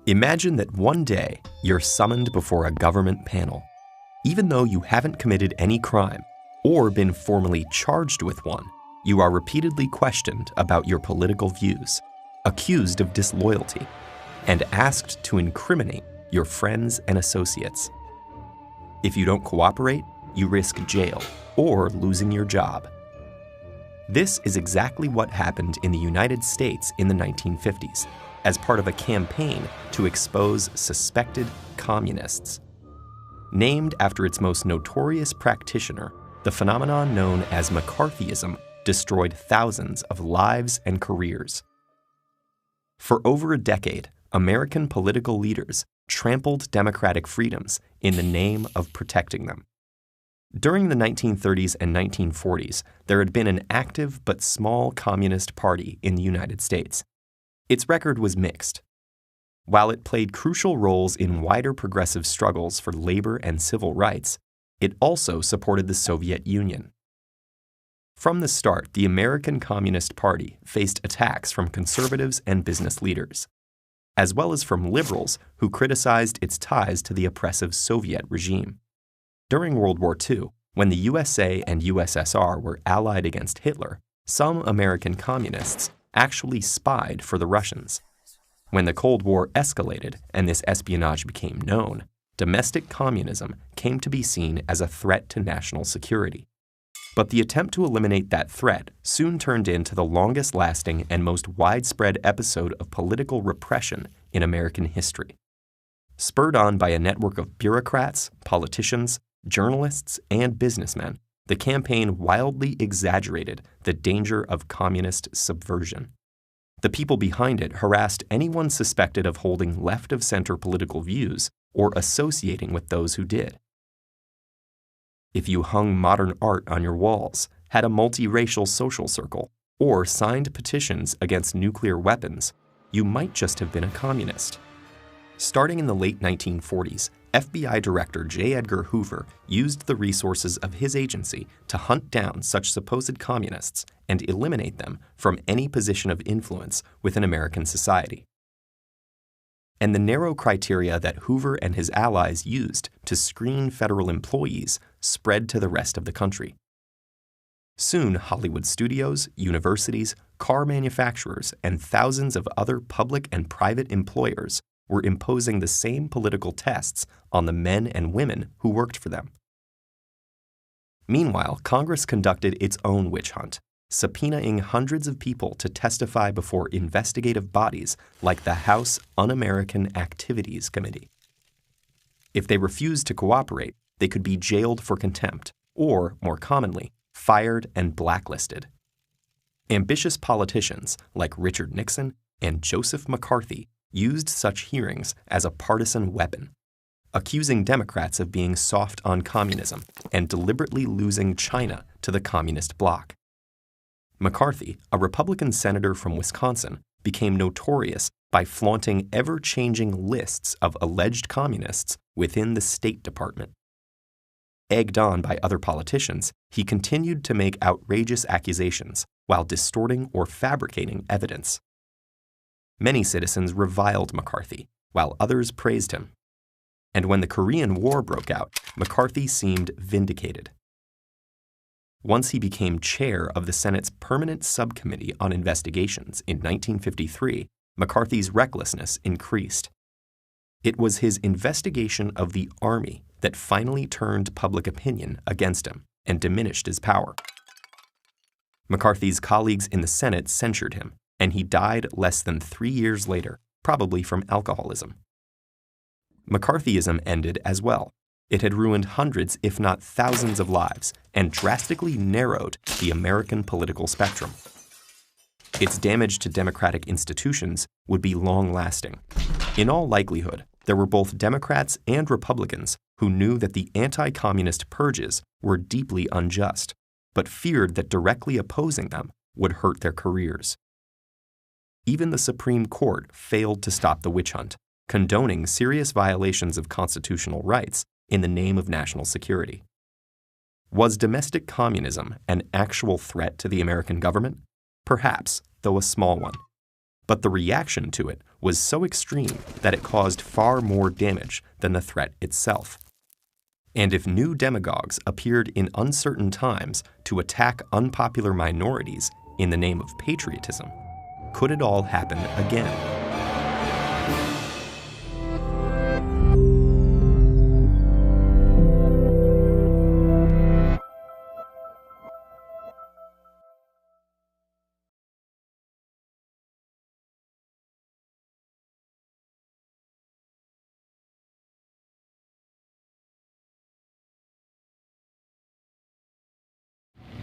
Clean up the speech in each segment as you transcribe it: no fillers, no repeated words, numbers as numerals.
Imagine that one day you're summoned before a government panel. Even though you haven't committed any crime or been formally charged with one, you are repeatedly questioned about your political views, accused of disloyalty, and asked to incriminate your friends and associates. If you don't cooperate, you risk jail or losing your job. This is exactly what happened in the United States in the 1950s, as part of a campaign to expose suspected communists. Named after its most notorious practitioner, the phenomenon known as McCarthyism destroyed thousands of lives and careers. For over a decade, American political leaders trampled democratic freedoms in the name of protecting them. During the 1930s and 1940s, there had been an active but small communist party in the United States. Its record was mixed. While it played crucial roles in wider progressive struggles for labor and civil rights, it also supported the Soviet Union. From the start, the American Communist Party faced attacks from conservatives and business leaders, as well as from liberals who criticized its ties to the oppressive Soviet regime. During World War II, when the USA and USSR were allied against Hitler, some American communists actually spied for the Russians. When the Cold War escalated and this espionage became known, domestic communism came to be seen as a threat to national security. But the attempt to eliminate that threat soon turned into the longest-lasting and most widespread episode of political repression in American history. Spurred on by a network of bureaucrats, politicians, journalists, and businessmen, the campaign wildly exaggerated the danger of communist subversion. The people behind it harassed anyone suspected of holding left-of-center political views or associating with those who did. If you hung modern art on your walls, had a multiracial social circle, or signed petitions against nuclear weapons, you might just have been a communist. Starting in the late 1940s, FBI Director J. Edgar Hoover used the resources of his agency to hunt down such supposed communists and eliminate them from any position of influence within American society. And the narrow criteria that Hoover and his allies used to screen federal employees spread to the rest of the country. Soon, Hollywood studios, universities, car manufacturers, and thousands of other public and private employers were imposing the same political tests on the men and women who worked for them. Meanwhile, Congress conducted its own witch hunt, subpoenaing hundreds of people to testify before investigative bodies like the House Un-American Activities Committee. If they refused to cooperate, they could be jailed for contempt, or, more commonly, fired and blacklisted. Ambitious politicians like Richard Nixon and Joseph McCarthy used such hearings as a partisan weapon, accusing Democrats of being soft on communism and deliberately losing China to the communist bloc. McCarthy, a Republican senator from Wisconsin, became notorious by flaunting ever-changing lists of alleged communists within the State Department. Egged on by other politicians, he continued to make outrageous accusations while distorting or fabricating evidence. Many citizens reviled McCarthy, while others praised him. And when the Korean War broke out, McCarthy seemed vindicated. Once he became chair of the Senate's Permanent Subcommittee on Investigations in 1953, McCarthy's recklessness increased. It was his investigation of the Army that finally turned public opinion against him and diminished his power. McCarthy's colleagues in the Senate censured him, and he died less than 3 years later, probably from alcoholism. McCarthyism ended as well. It had ruined hundreds, if not thousands, of lives and drastically narrowed the American political spectrum. Its damage to democratic institutions would be long-lasting. In all likelihood, there were both Democrats and Republicans who knew that the anti-communist purges were deeply unjust, but feared that directly opposing them would hurt their careers. Even the Supreme Court failed to stop the witch hunt, condoning serious violations of constitutional rights in the name of national security. Was domestic communism an actual threat to the American government? Perhaps, though a small one. But the reaction to it was so extreme that it caused far more damage than the threat itself. And if new demagogues appeared in uncertain times to attack unpopular minorities in the name of patriotism, could it all happen again?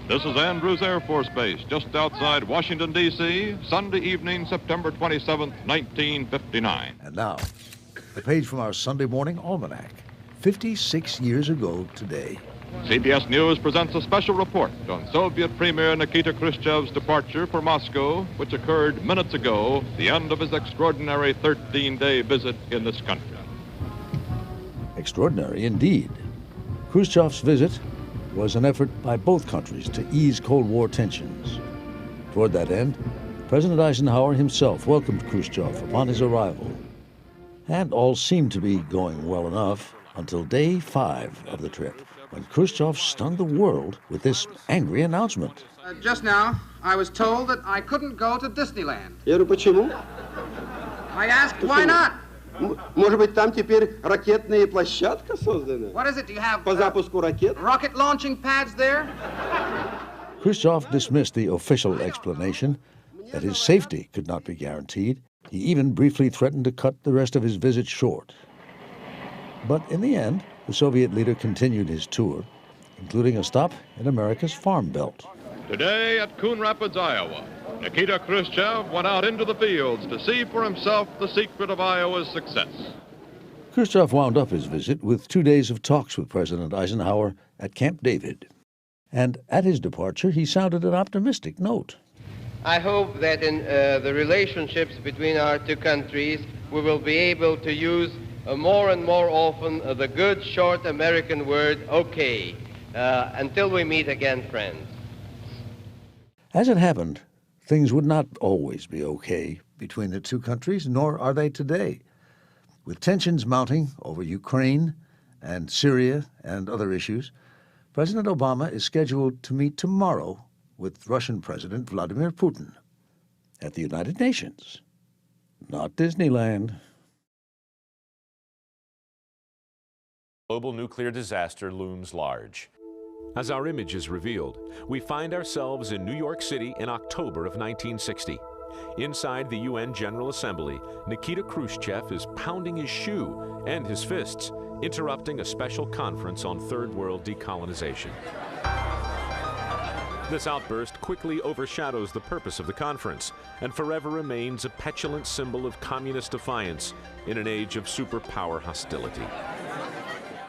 This is Andrews Air Force Base, just outside Washington, D.C., Sunday evening, September 27th, 1959. And now, a page from our Sunday morning almanac, 56 years ago today. CBS News presents a special report on Soviet Premier Nikita Khrushchev's departure for Moscow, which occurred minutes ago, the end of his extraordinary 13-day visit in this country. Extraordinary indeed. Khrushchev's visit was an effort by both countries to ease Cold War tensions. Toward that end, President Eisenhower himself welcomed Khrushchev upon his arrival. And all seemed to be going well enough until day 5 of the trip, when Khrushchev stunned the world with this angry announcement. Just now, I was told that I couldn't go to Disneyland. Я говорю, почему? I asked, why not? Может быть, там теперь ракетная площадка создана? What is it? Do you have По запуску ракет? rocket launching pads there? Khrushchev dismissed the official explanation that his safety could not be guaranteed. He even briefly threatened to cut the rest of his visit short. But in the end, the Soviet leader continued his tour, including a stop in America's Farm Belt. Today at Coon Rapids, Iowa, Nikita Khrushchev went out into the fields to see for himself the secret of Iowa's success. Khrushchev wound up his visit with 2 days of talks with President Eisenhower at Camp David. And at his departure, he sounded an optimistic note. I hope that in the relationships between our two countries, we will be able to use more and more often the good short American word, okay, until we meet again, friends. As it happened, things would not always be okay between the two countries, nor are they today. With tensions mounting over Ukraine and Syria and other issues, President Obama is scheduled to meet tomorrow with Russian President Vladimir Putin at the United Nations, not Disneyland. Global nuclear disaster looms large. As our image is revealed, we find ourselves in New York City in October of 1960. Inside the UN General Assembly, Nikita Khrushchev is pounding his shoe and his fists, interrupting a special conference on Third World decolonization. This outburst quickly overshadows the purpose of the conference and forever remains a petulant symbol of communist defiance in an age of superpower hostility.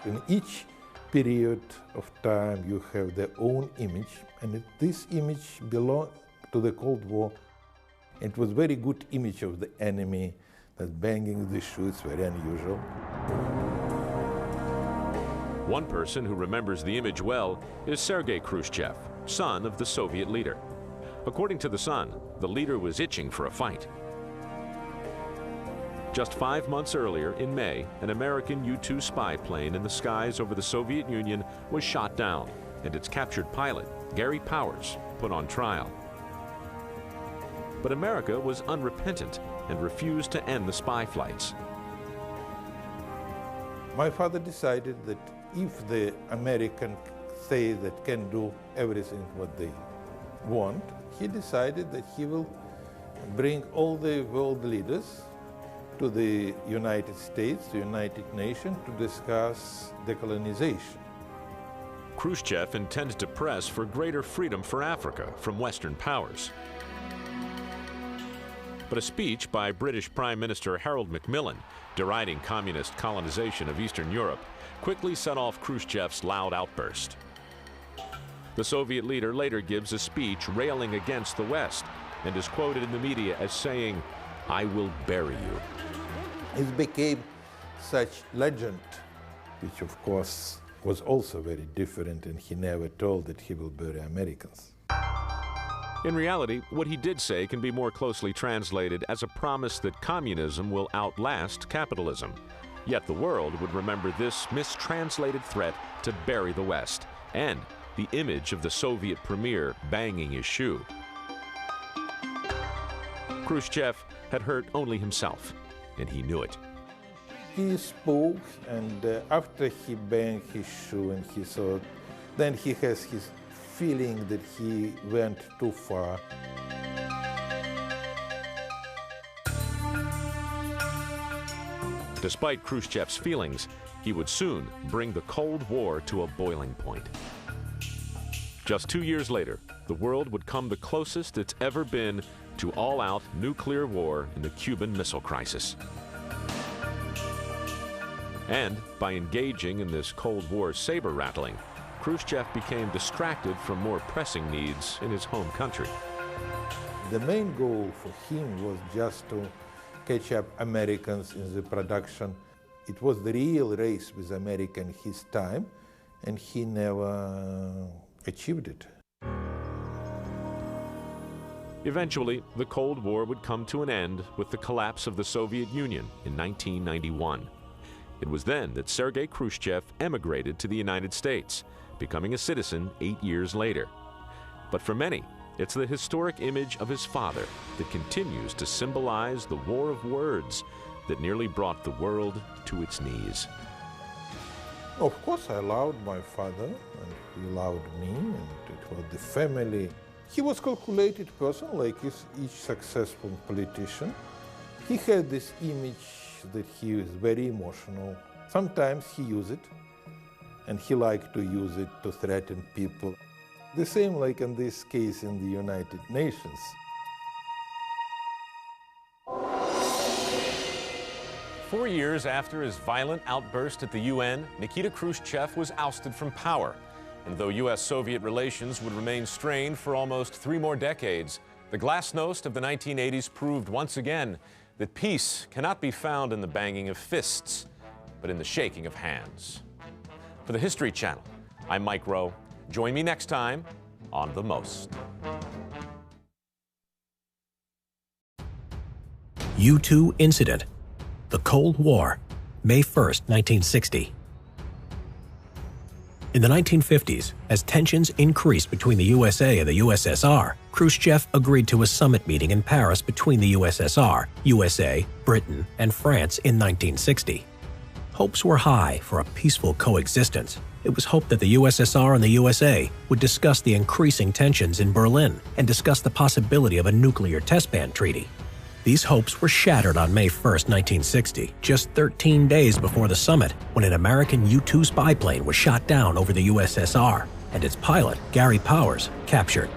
In each period of time, you have their own image, and this image belonged to the Cold War. It was very good image of the enemy, that banging the shoes, very unusual. One person who remembers the image well is Sergei Khrushchev, son of the Soviet leader. According to the son, the leader was itching for a fight. Just 5 months earlier, in May, an American U-2 spy plane in the skies over the Soviet Union was shot down, and its captured pilot, Gary Powers, put on trial. But America was unrepentant and refused to end the spy flights. My father decided that if the Americans say that can do everything what they want, he decided that he will bring all the world leaders to the United States, the United Nations, to discuss decolonization. Khrushchev intended to press for greater freedom for Africa from Western powers. But a speech by British Prime Minister Harold Macmillan, deriding communist colonization of Eastern Europe, quickly set off Khrushchev's loud outburst. The Soviet leader later gives a speech railing against the West and is quoted in the media as saying, "I will bury you." It became such legend, which of course was also very different, and he never told that he will bury Americans. In reality, what he did say can be more closely translated as a promise that communism will outlast capitalism. Yet the world would remember this mistranslated threat to bury the West, and the image of the Soviet premier banging his shoe. Khrushchev had hurt only himself, and he knew it. He spoke, and after he banged his shoe and he thought, then he has his feeling that he went too far. Despite Khrushchev's feelings, he would soon bring the Cold War to a boiling point. Just 2 years later, the world would come the closest it's ever been to all-out nuclear war in the Cuban Missile Crisis. And by engaging in this Cold War saber-rattling, Khrushchev became distracted from more pressing needs in his home country. The main goal for him was just to catch up Americans in the production. It was the real race with America in his time, and he never achieved it. Eventually, the Cold War would come to an end with the collapse of the Soviet Union in 1991. It was then that Sergei Khrushchev emigrated to the United States, becoming a citizen 8 years later. But for many, it's the historic image of his father that continues to symbolize the war of words that nearly brought the world to its knees. Of course, I loved my father, and he loved me, and it was the family. He was a calculated person, like each successful politician. He had this image that he is very emotional. Sometimes he used it, and he liked to use it to threaten people. The same like in this case in the United Nations. Four years after his violent outburst at the UN, Nikita Khrushchev was ousted from power. And though U.S.-Soviet relations would remain strained for almost 3 more decades, the glasnost of the 1980s proved once again that peace cannot be found in the banging of fists, but in the shaking of hands. For the History Channel, I'm Mike Rowe. Join me next time on The Most. U-2 Incident. The Cold War, May 1st, 1960. In the 1950s, as tensions increased between the USA and the USSR, Khrushchev agreed to a summit meeting in Paris between the USSR, USA, Britain, and France in 1960. Hopes were high for a peaceful coexistence. It was hoped that the USSR and the USA would discuss the increasing tensions in Berlin and discuss the possibility of a nuclear test ban treaty. These hopes were shattered on May 1, 1960, just 13 days before the summit, when an American U-2 spy plane was shot down over the USSR, and its pilot, Gary Powers, captured.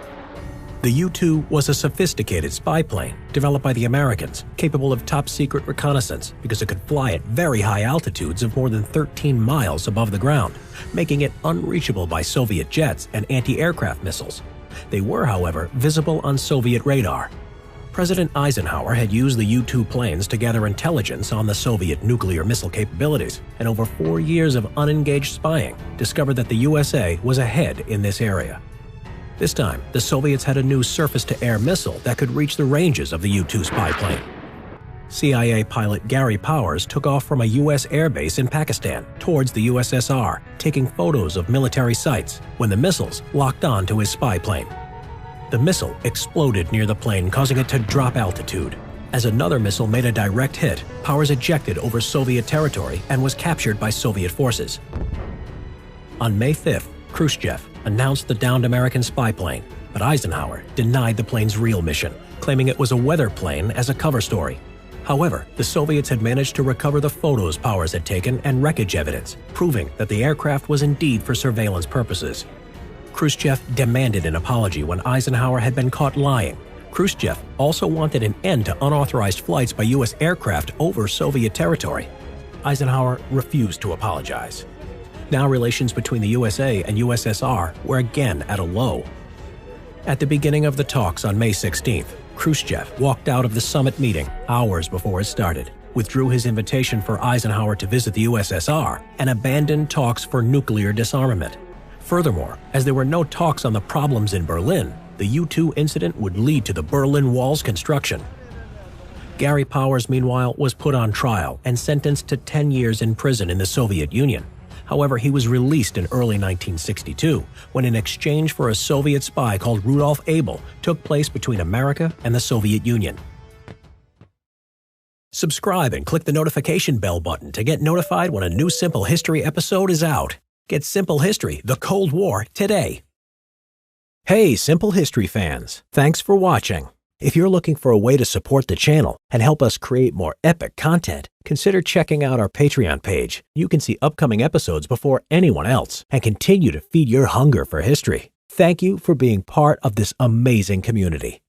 The U-2 was a sophisticated spy plane developed by the Americans, capable of top-secret reconnaissance because it could fly at very high altitudes of more than 13 miles above the ground, making it unreachable by Soviet jets and anti-aircraft missiles. They were, however, visible on Soviet radar. President Eisenhower had used the U-2 planes to gather intelligence on the Soviet nuclear missile capabilities, and over 4 years of unengaged spying discovered that the USA was ahead in this area. This time, the Soviets had a new surface-to-air missile that could reach the ranges of the U-2 spy plane. CIA pilot Gary Powers took off from a U.S. airbase in Pakistan towards the USSR, taking photos of military sites when the missiles locked on to his spy plane. The missile exploded near the plane, causing it to drop altitude. As another missile made a direct hit, Powers ejected over Soviet territory and was captured by Soviet forces. On May 5th, Khrushchev announced the downed American spy plane, but Eisenhower denied the plane's real mission, claiming it was a weather plane as a cover story. However, the Soviets had managed to recover the photos Powers had taken and wreckage evidence, proving that the aircraft was indeed for surveillance purposes. Khrushchev demanded an apology when Eisenhower had been caught lying. Khrushchev also wanted an end to unauthorized flights by U.S. aircraft over Soviet territory. Eisenhower refused to apologize. Now relations between the USA and USSR were again at a low. At the beginning of the talks on May 16th, Khrushchev walked out of the summit meeting hours before it started, withdrew his invitation for Eisenhower to visit the USSR, and abandoned talks for nuclear disarmament. Furthermore, as there were no talks on the problems in Berlin, the U-2 incident would lead to the Berlin Wall's construction. Gary Powers, meanwhile, was put on trial and sentenced to 10 years in prison in the Soviet Union. However, he was released in early 1962 when an exchange for a Soviet spy called Rudolf Abel took place between America and the Soviet Union. Subscribe and click the notification bell button to get notified when a new Simple History episode is out. Get Simple History, the Cold War, today. Hey, Simple History fans, thanks for watching. If you're looking for a way to support the channel and help us create more epic content, consider checking out our Patreon page. You can see upcoming episodes before anyone else and continue to feed your hunger for history. Thank you for being part of this amazing community.